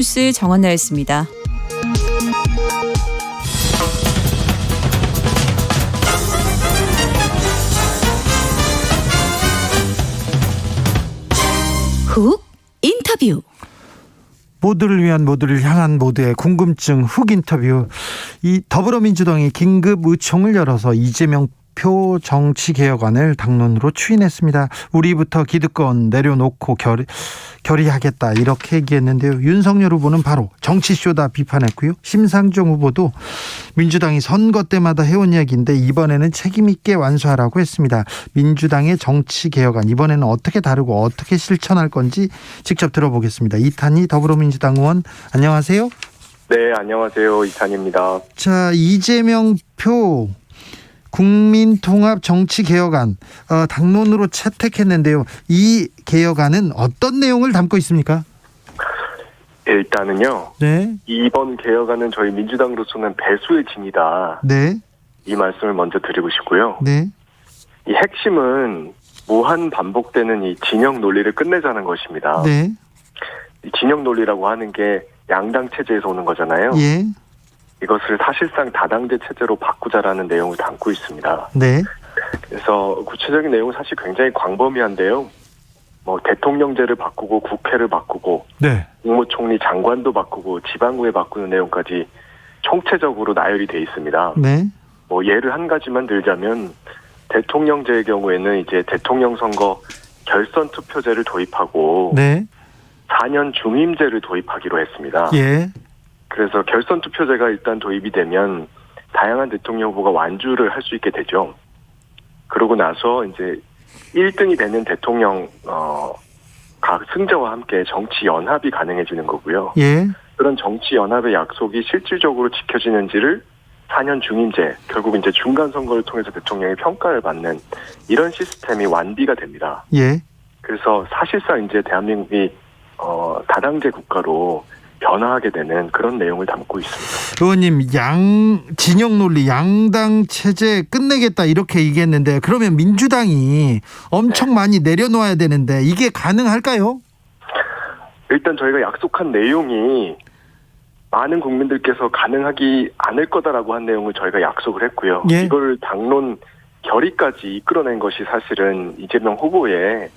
뉴스 정원나였습니다. 훅 인터뷰. 모두를 위한 모두를 향한 모두의 궁금증 훅 인터뷰. 이 더불어민주당이 긴급 의총을 열어서 이재명 표 정치개혁안을 당론으로 추인했습니다. 우리부터 기득권 내려놓고 결의하겠다 이렇게 얘기했는데요. 윤석열 후보는 바로 정치쇼다 비판했고요. 심상정 후보도 민주당이 선거 때마다 해온 이야기인데 이번에는 책임 있게 완수하라고 했습니다. 민주당의 정치개혁안 이번에는 어떻게 다루고 어떻게 실천할 건지 직접 들어보겠습니다. 이탄희 더불어민주당 의원 안녕하세요. 네, 안녕하세요. 이탄희입니다. 자, 이재명 표 국민통합 정치개혁안 당론으로 채택했는데요. 이 개혁안은 어떤 내용을 담고 있습니까? 일단은요. 네. 이번 개혁안은 저희 민주당으로서는 배수의 진이다. 네. 이 말씀을 먼저 드리고 싶고요. 네. 이 핵심은 무한 반복되는 이 진영 논리를 끝내자는 것입니다. 네. 이 진영 논리라고 하는 게 양당 체제에서 오는 거잖아요. 예. 이것을 사실상 다당제 체제로 바꾸자라는 내용을 담고 있습니다. 네. 그래서 구체적인 내용은 사실 굉장히 광범위한데요. 대통령제를 바꾸고 국회를 바꾸고 네. 국무총리 장관도 바꾸고 지방의회 바꾸는 내용까지 총체적으로 나열이 돼 있습니다. 네. 예를 한 가지만 들자면 대통령제의 경우에는 이제 대통령 선거 결선 투표제를 도입하고 네. 4년 중임제를 도입하기로 했습니다. 예. 그래서 결선 투표제가 일단 도입이 되면 다양한 대통령 후보가 완주를 할 수 있게 되죠. 그러고 나서 이제 1등이 되는 대통령 각 승자와 함께 정치 연합이 가능해지는 거고요. 예. 그런 정치 연합의 약속이 실질적으로 지켜지는지를 4년 중임제, 결국 이제 중간 선거를 통해서 대통령의 평가를 받는 이런 시스템이 완비가 됩니다. 예. 그래서 사실상 이제 대한민국이 다당제 국가로 변화하게 되는 그런 내용을 담고 있습니다. 의원님, 진영 논리, 양당 체제 끝내겠다 이렇게 얘기했는데 그러면 민주당이 엄청 많이 내려놓아야 되는데 이게 가능할까요? 일단 저희가 약속한 내용이 많은 국민들께서 가능하지 않을 거다라고 한 내용을 저희가 약속을 했고요. 예. 이걸 당론 결의까지 이끌어낸 것이 사실은 이재명 후보의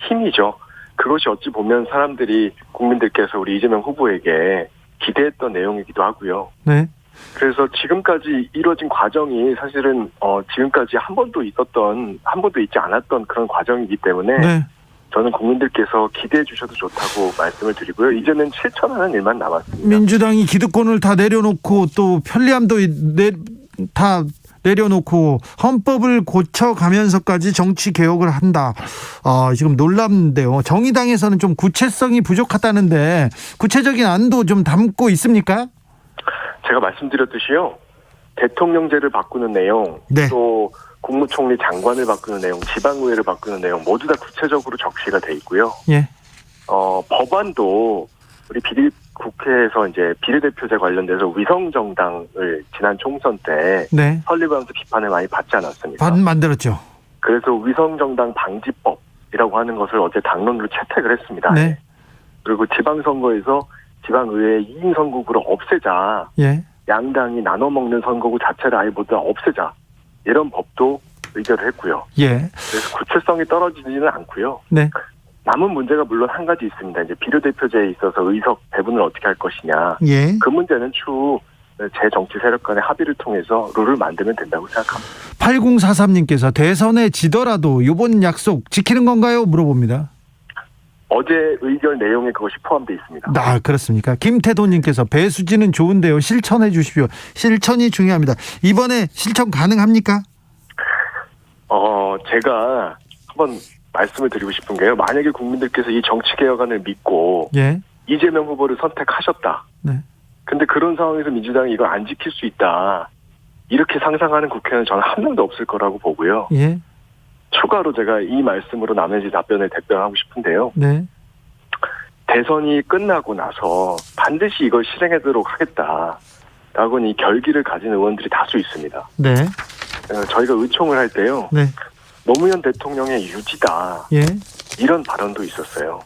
힘이죠. 그것이 어찌 보면 사람들이 국민들께서 우리 이재명 후보에게 기대했던 내용이기도 하고요. 네. 그래서 지금까지 이루어진 과정이 사실은 지금까지 한 번도 있지 않았던 그런 과정이기 때문에 네. 저는 국민들께서 기대해 주셔도 좋다고 말씀을 드리고요. 이제는 실천하는 일만 남았습니다. 민주당이 기득권을 다 내려놓고 또 편리함도 다 내려놓고 헌법을 고쳐가면서까지 정치 개혁을 한다. 지금 놀랍는데요. 정의당에서는 좀 구체성이 부족하다는데 구체적인 안도 좀 담고 있습니까? 제가 말씀드렸듯이요. 대통령제를 바꾸는 내용, 네. 또 국무총리 장관을 바꾸는 내용, 지방의회를 바꾸는 내용 모두 다 구체적으로 적시가 돼 있고요. 예. 법안도 우리 국회에서 이제 비례대표제 관련돼서 위성정당을 지난 총선 때 네. 설립하면서 비판을 많이 받지 않았습니까? 만들었죠. 그래서 위성정당 방지법이라고 하는 것을 어제 당론으로 채택을 했습니다. 네. 그리고 지방선거에서 지방의회 2인 선거구를 없애자. 예. 양당이 나눠먹는 선거구 자체를 아예 모두 다 없애자. 이런 법도 의결을 했고요. 예. 그래서 구체성이 떨어지지는 않고요. 네. 남은 문제가 물론 한 가지 있습니다. 이제 비례대표제에 있어서 의석 배분을 어떻게 할 것이냐. 예. 그 문제는 추후 재정치 세력 간의 합의를 통해서 룰을 만들면 된다고 생각합니다. 8043님께서 대선에 지더라도 이번 약속 지키는 건가요? 물어봅니다. 어제 의결 내용에 그것이 포함되어 있습니다. 그렇습니까? 김태도님께서 배수진은 좋은데요. 실천해 주십시오. 실천이 중요합니다. 이번에 실천 가능합니까? 제가 한번 말씀을 드리고 싶은 게요. 만약에 국민들께서 이 정치개혁안을 믿고 예. 이재명 후보를 선택하셨다. 네. 근데 그런 상황에서 민주당이 이걸 안 지킬 수 있다. 이렇게 상상하는 국회의원 저는 한 명도 없을 거라고 보고요. 예. 추가로 제가 이 말씀으로 나머지 답변을 대변하고 싶은데요. 네. 대선이 끝나고 나서 반드시 이걸 실행하도록 하겠다라고 이 결기를 가진 의원들이 다수 있습니다. 네. 저희가 의총을 할 때요. 네. 노무현 대통령의 유지다. 예. 이런 발언도 있었어요.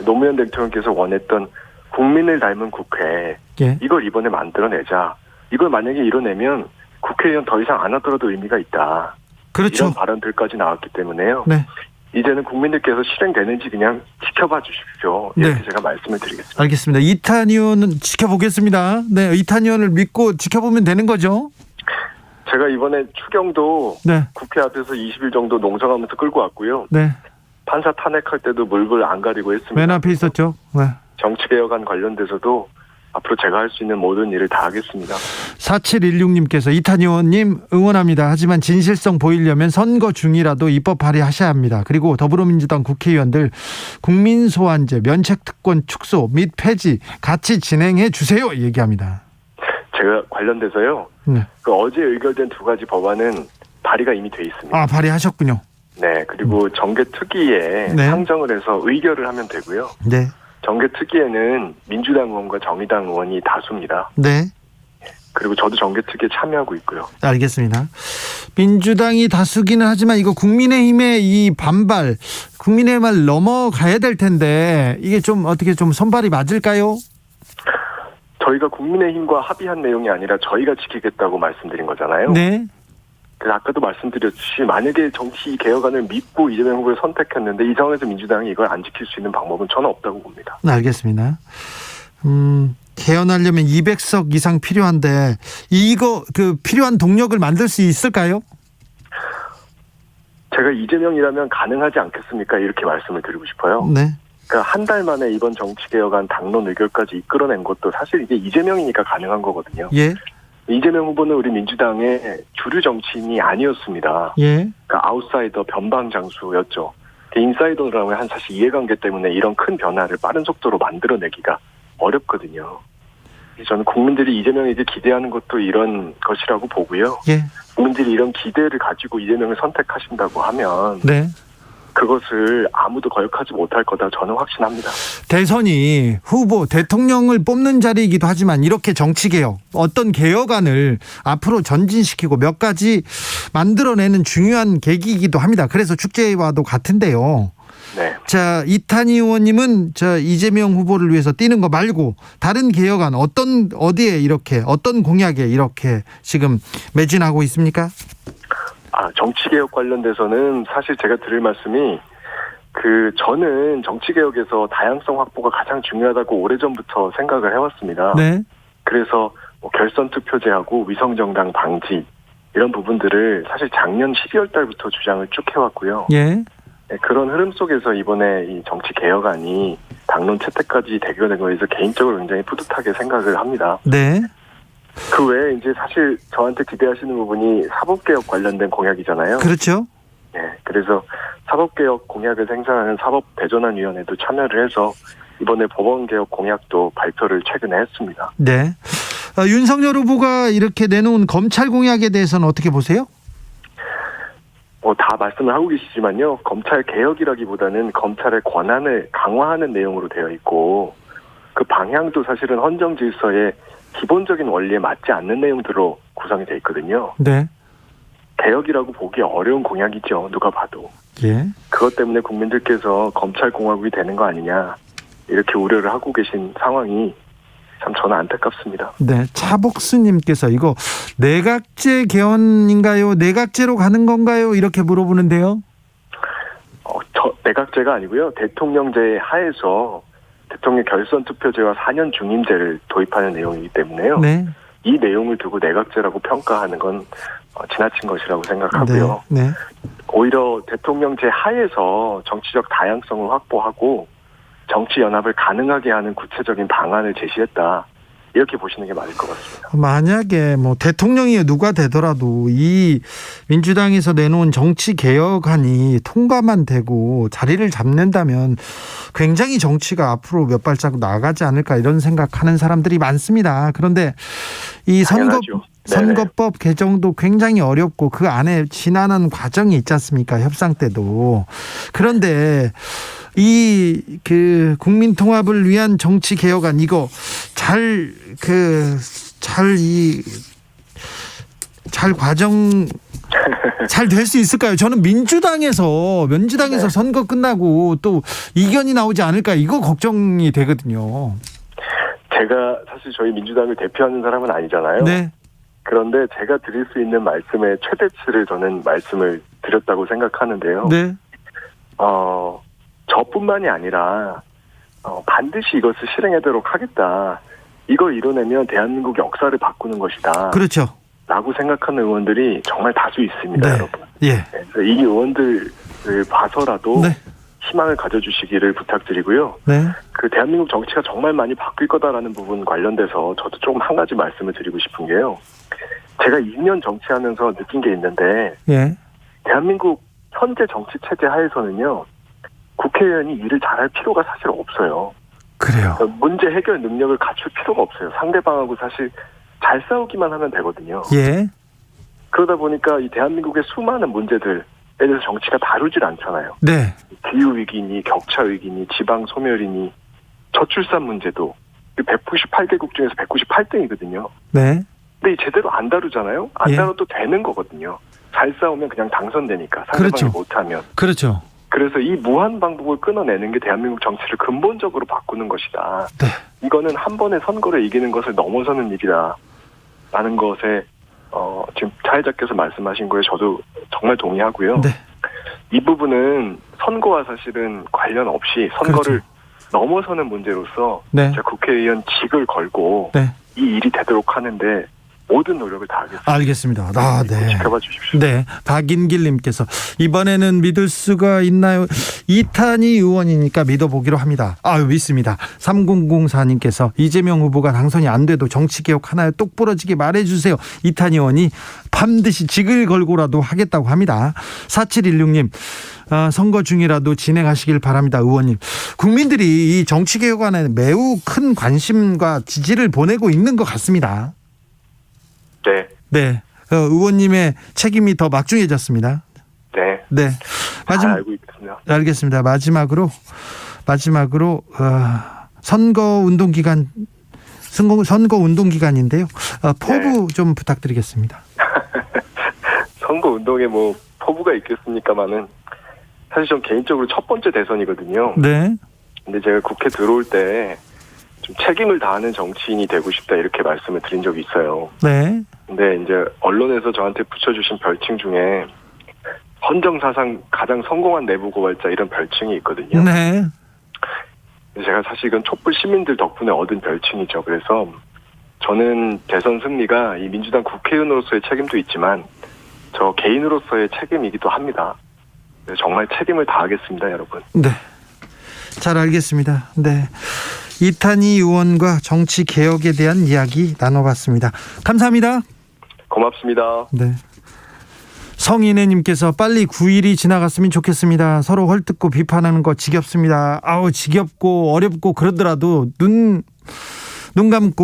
노무현 대통령께서 원했던 국민을 닮은 국회 예. 이걸 이번에 만들어내자. 이걸 만약에 이뤄내면 국회의원 더 이상 안 하더라도 의미가 있다. 그렇죠. 이런 발언들까지 나왔기 때문에요. 네. 이제는 국민들께서 실행되는지 그냥 지켜봐 주십시오. 이렇게 네. 제가 말씀을 드리겠습니다. 알겠습니다. 이탄 의원은 지켜보겠습니다. 네, 이탄 의원을 믿고 지켜보면 되는 거죠? 제가 이번에 추경도 네. 국회 앞에서 20일 정도 농성하면서 끌고 왔고요. 네. 판사 탄핵할 때도 물불 안 가리고 했습니다. 맨 앞에 있었죠. 네. 정치개혁안 관련돼서도 앞으로 제가 할 수 있는 모든 일을 다 하겠습니다. 4716님께서 이탄 의원님 응원합니다. 하지만 진실성 보이려면 선거 중이라도 입법 발의하셔야 합니다. 그리고 더불어민주당 국회의원들 국민소환제, 면책특권 축소 및 폐지 같이 진행해 주세요. 얘기합니다. 제가 관련돼서요. 네. 그 어제 의결된 두 가지 법안은 발의가 이미 돼 있습니다. 아, 발의하셨군요. 네. 그리고 정개특위에 네. 상정을 해서 의결을 하면 되고요. 네. 정개특위에는 민주당 의원과 정의당 의원이 다수입니다. 네. 그리고 저도 정개특위에 참여하고 있고요. 알겠습니다. 민주당이 다수기는 하지만 이거 국민의힘의 이 반발, 국민의힘을 넘어가야 될 텐데 이게 좀 어떻게 좀 손발이 맞을까요? 저희가 국민의힘과 합의한 내용이 아니라 저희가 지키겠다고 말씀드린 거잖아요. 네. 그래서 아까도 말씀드렸듯이 만약에 정치 개혁안을 믿고 이재명 후보를 선택했는데 이 상황에서 민주당이 이걸 안 지킬 수 있는 방법은 저는 없다고 봅니다. 알겠습니다. 개헌하려면 200석 이상 필요한데 이거 그 필요한 동력을 만들 수 있을까요? 제가 이재명이라면 가능하지 않겠습니까? 이렇게 말씀을 드리고 싶어요. 네. 그러니까 한 달 만에 이번 정치개혁안 당론 의결까지 이끌어낸 것도 사실 이게 이재명이니까 가능한 거거든요. 예. 이재명 후보는 우리 민주당의 주류 정치인이 아니었습니다. 예. 그러니까 아웃사이더 변방 장수였죠. 인사이더라고 한 사실 이해관계 때문에 이런 큰 변화를 빠른 속도로 만들어내기가 어렵거든요. 저는 국민들이 이재명에게 기대하는 것도 이런 것이라고 보고요. 예. 국민들이 이런 기대를 가지고 이재명을 선택하신다고 하면 네. 그것을 아무도 거역하지 못할 거다 저는 확신합니다. 대선이 후보 대통령을 뽑는 자리이기도 하지만 이렇게 정치개혁 어떤 개혁안을 앞으로 전진시키고 몇 가지 만들어내는 중요한 계기이기도 합니다. 그래서 축제와도 같은데요. 네. 자, 이탄희 의원님은 이재명 후보를 위해서 뛰는 거 말고 다른 개혁안 어디에 이렇게 어떤 공약에 이렇게 지금 매진하고 있습니까? 정치개혁 관련돼서는 사실 제가 드릴 말씀이 저는 정치개혁에서 다양성 확보가 가장 중요하다고 오래전부터 생각을 해왔습니다. 네. 그래서 결선 투표제하고 위성정당 방지 이런 부분들을 사실 작년 12월 달부터 주장을 쭉 해왔고요. 예. 네, 그런 흐름 속에서 이번에 이 정치개혁안이 당론 채택까지 대결된 거에서 개인적으로 굉장히 뿌듯하게 생각을 합니다. 네. 그 외에 이제 사실 저한테 기대하시는 부분이 사법개혁 관련된 공약이잖아요. 그렇죠. 네, 그래서 사법개혁 공약을 생산하는 사법대전환위원회도 참여를 해서 이번에 법원개혁 공약도 발표를 최근에 했습니다. 네. 윤석열 후보가 이렇게 내놓은 검찰 공약에 대해서는 어떻게 보세요? 다 말씀을 하고 계시지만요. 검찰 개혁이라기보다는 검찰의 권한을 강화하는 내용으로 되어 있고 그 방향도 사실은 헌정 질서의 기본적인 원리에 맞지 않는 내용들로 구성이 되어 있거든요. 네. 개혁이라고 보기 어려운 공약이죠. 누가 봐도. 예. 그것 때문에 국민들께서 검찰공화국이 되는 거 아니냐 이렇게 우려를 하고 계신 상황이 참 저는 안타깝습니다. 네. 차복수님께서 이거 내각제 개헌인가요? 내각제로 가는 건가요? 이렇게 물어보는데요. 내각제가 아니고요. 대통령제 하에서 대통령 결선 투표제와 4년 중임제를 도입하는 내용이기 때문에요. 네. 이 내용을 두고 내각제라고 평가하는 건 지나친 것이라고 생각하고요. 네. 네. 오히려 대통령제 하에서 정치적 다양성을 확보하고 정치 연합을 가능하게 하는 구체적인 방안을 제시했다. 이렇게 보시는 게 맞을 것 같습니다. 만약에 대통령이 누가 되더라도 이 민주당에서 내놓은 정치 개혁안이 통과만 되고 자리를 잡는다면 굉장히 정치가 앞으로 몇 발자국 나아가지 않을까 이런 생각하는 사람들이 많습니다. 그런데 이 선거법 개정도 굉장히 어렵고 그 안에 지난한 과정이 있지 않습니까? 협상 때도. 그런데 국민 통합을 위한 정치 개혁안 이거 잘 될 수 있을까요? 저는 민주당에서 네. 선거 끝나고 또 이견이 나오지 않을까 이거 걱정이 되거든요. 제가 사실 저희 민주당을 대표하는 사람은 아니잖아요. 네. 그런데 제가 드릴 수 있는 말씀의 최대치를 저는 말씀을 드렸다고 생각하는데요. 네. 저뿐만이 아니라 반드시 이것을 실행하도록 하겠다. 이걸 이뤄내면 대한민국 역사를 바꾸는 것이다. 그렇죠. 라고 생각하는 의원들이 정말 다수 있습니다, 네. 여러분. 예. 그래서 이 의원들을 봐서라도 네. 희망을 가져주시기를 부탁드리고요. 네. 그 대한민국 정치가 정말 많이 바뀔 거다라는 부분 관련돼서 저도 조금 한 가지 말씀을 드리고 싶은 게요. 제가 2년 정치하면서 느낀 게 있는데 예. 대한민국 현재 정치 체제 하에서는요. 국회의원이 일을 잘할 필요가 사실 없어요. 그래요. 문제 해결 능력을 갖출 필요가 없어요. 상대방하고 사실 잘 싸우기만 하면 되거든요. 예. 그러다 보니까 이 대한민국의 수많은 문제들에 대해서 정치가 다루질 않잖아요. 네. 기후위기니 격차위기니 지방소멸이니 저출산 문제도 198개국 중에서 198등이거든요. 네. 근데 이 제대로 안 다루잖아요. 안 예. 다뤄도 되는 거거든요. 잘 싸우면 그냥 당선되니까 상대방이 그렇죠. 못하면. 그렇죠. 그래서 이 무한 방법을 끊어내는 게 대한민국 정치를 근본적으로 바꾸는 것이다. 네. 이거는 한 번의 선거를 이기는 것을 넘어서는 일이다. 라는 것에 지금 사회자께서 말씀하신 거에 저도 정말 동의하고요. 네. 이 부분은 선거와 사실은 관련 없이 선거를 그렇죠. 넘어서는 문제로서 네. 제가 국회의원 직을 걸고 네. 이 일이 되도록 하는데 모든 노력을 다하겠습니다. 알겠습니다. 네. 지켜봐 주십시오. 네. 박인길님께서 이번에는 믿을 수가 있나요? 이탄희 의원이니까 믿어보기로 합니다. 믿습니다. 3004님께서 이재명 후보가 당선이 안 돼도 정치개혁 하나요? 똑부러지게 말해주세요. 이탄희 의원이 반드시 직을 걸고라도 하겠다고 합니다. 4716님 선거 중이라도 진행하시길 바랍니다. 의원님, 국민들이 이 정치개혁안에 매우 큰 관심과 지지를 보내고 있는 것 같습니다. 네. 네, 의원님의 책임이 더 막중해졌습니다. 네. 네, 잘 알고 있습니다. 알겠습니다. 마지막으로 선거 운동 기간인데요. 포부 좀 부탁드리겠습니다. 선거 운동에 뭐 포부가 있겠습니까마는 사실 전 개인적으로 첫 번째 대선이거든요. 네, 근데 제가 국회 들어올 때 좀 책임을 다하는 정치인이 되고 싶다 이렇게 말씀을 드린 적이 있어요. 네, 근데 이제 언론에서 저한테 붙여주신 별칭 중에 헌정사상 가장 성공한 내부고발자 이런 별칭이 있거든요. 네, 제가 사실 이건 촛불 시민들 덕분에 얻은 별칭이죠. 그래서 저는 대선 승리가 이 민주당 국회의원으로서의 책임도 있지만 저 개인으로서의 책임이기도 합니다. 정말 책임을 다하겠습니다, 여러분. 네, 잘 알겠습니다. 네, 이탄희 의원과 정치 개혁에 대한 이야기 나눠봤습니다. 감사합니다. 고맙습니다. 네. 성인애님께서 빨리 9일이 지나갔으면 좋겠습니다. 서로 헐뜯고 비판하는 거 지겹습니다. 지겹고 어렵고 그러더라도 눈 감고